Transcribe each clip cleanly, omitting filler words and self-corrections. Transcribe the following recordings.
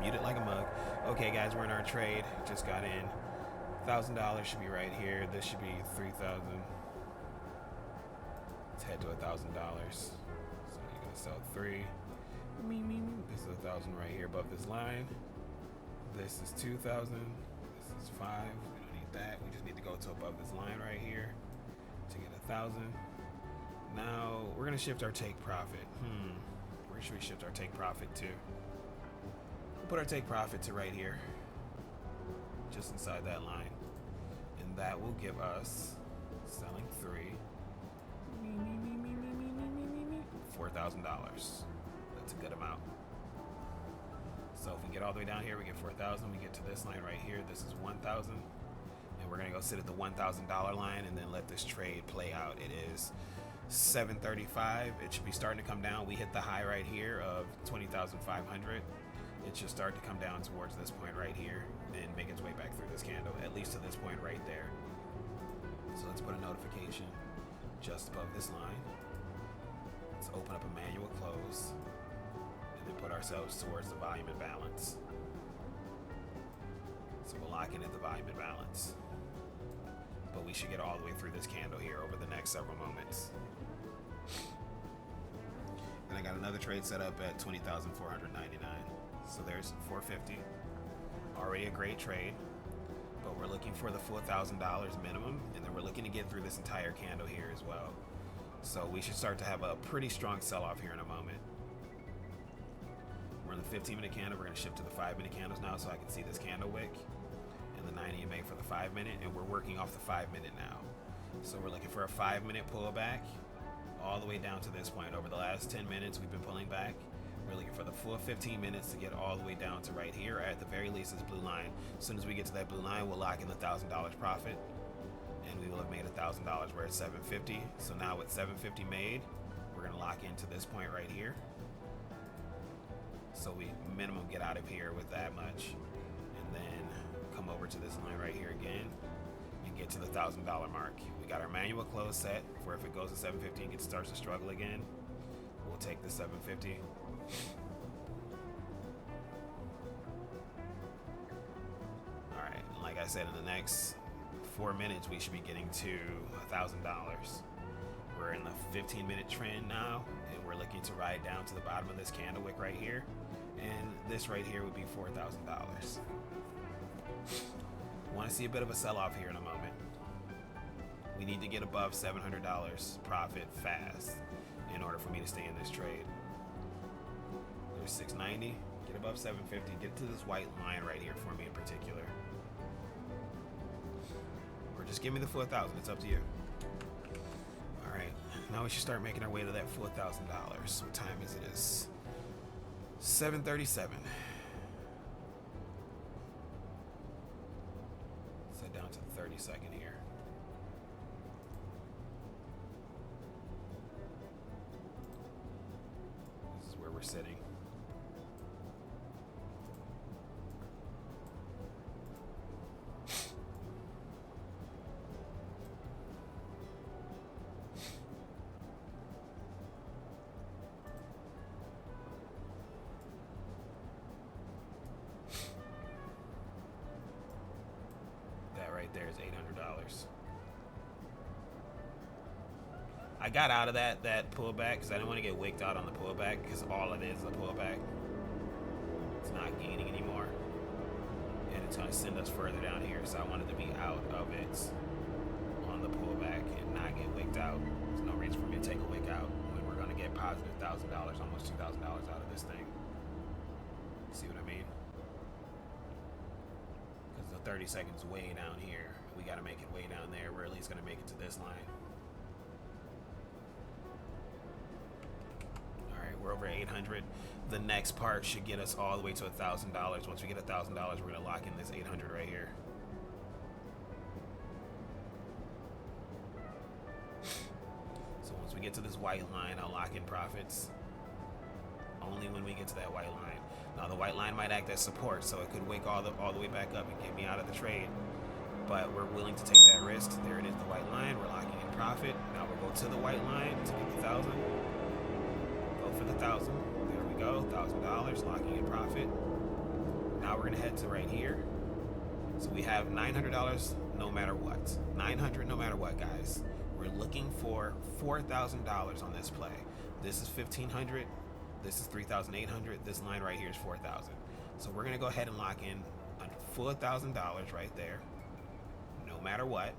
Muted like a mug. Okay, guys, we're in our trade. Just got in. $1,000 should be right here. This should be 3,000. Let's head to $1,000. So you're gonna sell three. This is 1,000 right here above this line. This is 2,000. This is 5. We don't need that. We just need to go to above this line right here to get 1,000. Now we're gonna shift our take profit. Where should we shift our take profit to? We'll put our take profit to right here, just inside that line, and that will give us selling three. $4,000. That's a good amount. So if we get all the way down here, we get 4,000. We get to this line right here. This is 1,000, and we're gonna go sit at the $1,000 line and then let this trade play out. It is 7:35. It should be starting to come down. We hit the high right here of 20,500. It should start to come down towards this point right here and make its way back through this candle, at least to this point right there. So let's put a notification just above this line. Let's open up a manual close and then put ourselves towards the volume imbalance. So we'll lock in at the volume imbalance. But we should get all the way through this candle here over the next several moments. Then I got another trade set up at 20,499. So there's 450. Already a great trade, but we're looking for the $4,000 minimum, and then we're looking to get through this entire candle here as well. So we should start to have a pretty strong sell-off here in a moment. We're in the 15-minute candle. We're going to shift to the 5-minute candles now so I can see this candle wick, and the 90 MA for the 5-minute, and we're working off the 5-minute now. So we're looking for a 5-minute pullback all the way down to this point. Over the last 10 minutes, we've been pulling back. We're looking for the full 15 minutes to get all the way down to right here, or at the very least this blue line. As soon as we get to that blue line, we'll lock in the $1,000 profit, and we will have made $1,000. We're at 750. So now with 750 made, we're going to lock into this point right here. So we minimum get out of here with that much, and then come over to this line right here again and get to the $1,000 mark. We got our manual close set for if it goes to 750 and starts to struggle again, we'll take the 750. All right, like I said, in the next 4 minutes, we should be getting to $1,000. We're in the 15-minute trend now, and we're looking to ride down to the bottom of this candle wick right here, and this right here would be $4,000. Want to see a bit of a sell-off here in a moment. We need to get above $700 profit fast in order for me to stay in this trade. There's 690. Get above 750. Get to this white line right here for me in particular. Or just give me the 4,000. It's up to you. All right. Now we should start making our way to that $4,000. What time is it? It's 7:37. Set down to the 32nd here. This is where we're sitting. Right there is $800. I got out of that pullback because I didn't want to get wicked out on the pullback, because all it is a pullback. It's not gaining anymore, and it's going to send us further down here. So I wanted to be out of it on the pullback and not get wicked out. There's no reason for me to take a wick out when we're going to get positive $1,000, almost $2,000 out of this thing. See what I mean? 30 seconds way down here. We got to make it way down there. We're at least going to make it to this line. All right, we're over 800. The next part should get us all the way to $1,000. Once we get $1,000, we're going to lock in this 800 right here. So once we get to this white line, I'll lock in profits. Only when we get to that white line. Now the white line might act as support, so it could wake all the way back up and get me out of the trade. But we're willing to take that risk. There it is, the white line. We're locking in profit. Now we'll go to the white line to get the 1,000. Go for the 1,000. There we go, $1,000, locking in profit. Now we're gonna head to right here. So we have $900 no matter what. $900 no matter what, guys. We're looking for $4,000 on this play. This is $1,500. This is $3,800. This line right here is $4,000. So we're gonna go ahead and lock in a full $1,000 right there, no matter what.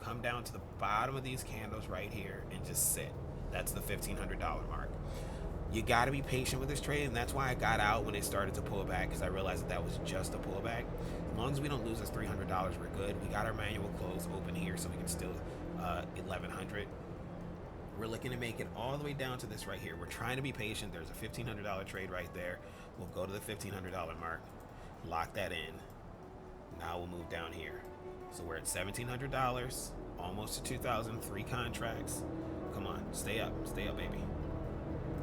Come down to the bottom of these candles right here and just sit. That's the $1,500 mark. You got to be patient with this trade, and that's why I got out when it started to pull back, because I realized that was just a pullback. As long as we don't lose this $300, we're good. We got our manual close open here, so we can still 1,100. We're looking to make it all the way down to this right here. We're trying to be patient. There's a $1,500 trade right there. We'll go to the $1,500 mark, lock that in. Now we'll move down here. So we're at $1,700, almost to $2,000, 3 contracts. Come on, stay up, baby.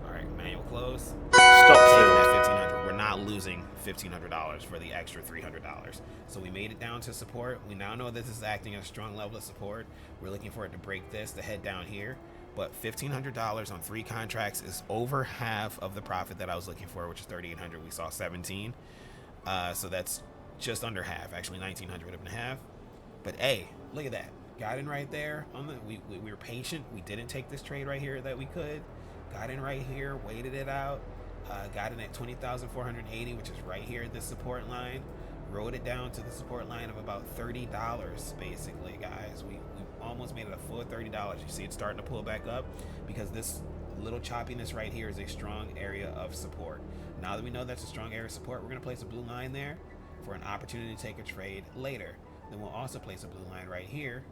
All right, manual close. Stop taking that $1,500. We're not losing $1,500 for the extra $300. So we made it down to support. We now know this is acting as a strong level of support. We're looking for it to break this to head down here. But $1,500 on 3 contracts is over half of the profit that I was looking for, which is $3,800. We saw 17. So that's just under half. Actually, 1,900 would have been half. But hey, look at that. Got in right there. We were patient. We didn't take this trade right here that we could. Got in right here, waited it out, got in at 20,480, which is right here at the support line. Rode it down to the support line of about $30, basically, guys. We almost made it a full $30. You see it starting to pull back up because this little choppiness right here is a strong area of support. Now that we know that's a strong area of support, we're going to place a blue line there for an opportunity to take a trade later. Then we'll also place a blue line right here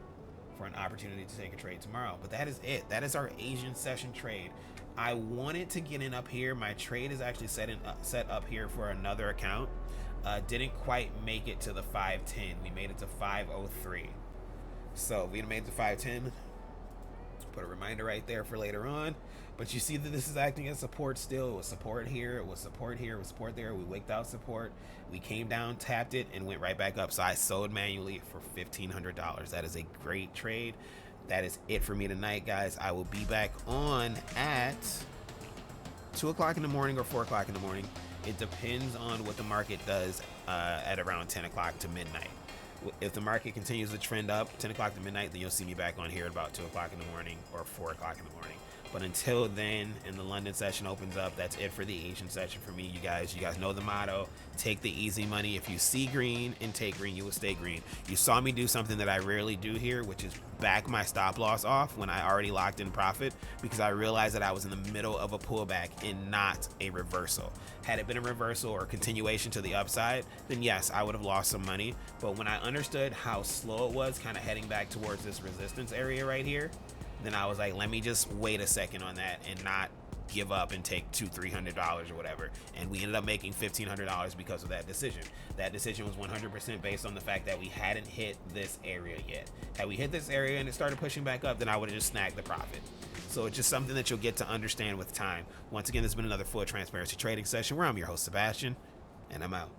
for an opportunity to take a trade tomorrow. But that is it. That is our Asian session trade. I wanted to get in up here. My trade is actually set up here for another account. Didn't quite make it to the 510. We made it to 503. So we made it to 510. Put a reminder right there for later on. But you see that this is acting as support still. It was support here. It was support here. It was support there. We wicked out support. We came down, tapped it, and went right back up. So I sold manually for $1,500. That is a great trade. That is it for me tonight, guys. I will be back on at 2 o'clock in the morning or 4 o'clock in the morning. It depends on what the market does at around 10 o'clock to midnight. If the market continues to trend up 10 o'clock to midnight, then you'll see me back on here at about 2 o'clock in the morning or 4 o'clock in the morning. But until then, and the London session opens up, that's it for the Asian session for me, you guys. You guys know the motto: take the easy money. If you see green and take green, you will stay green. You saw me do something that I rarely do here, which is back my stop loss off when I already locked in profit, because I realized that I was in the middle of a pullback and not a reversal. Had it been a reversal or continuation to the upside, then yes, I would have lost some money. But when I understood how slow it was, kind of heading back towards this resistance area right here, then I was like, let me just wait a second on that and not give up and take $200-300 or whatever. And we ended up making $1,500 because of that decision. That decision was 100% based on the fact that we hadn't hit this area yet. Had we hit this area and it started pushing back up, then I would have just snagged the profit. So it's just something that you'll get to understand with time. Once again, this has been another full transparency trading session where I'm your host, Sebastian, and I'm out.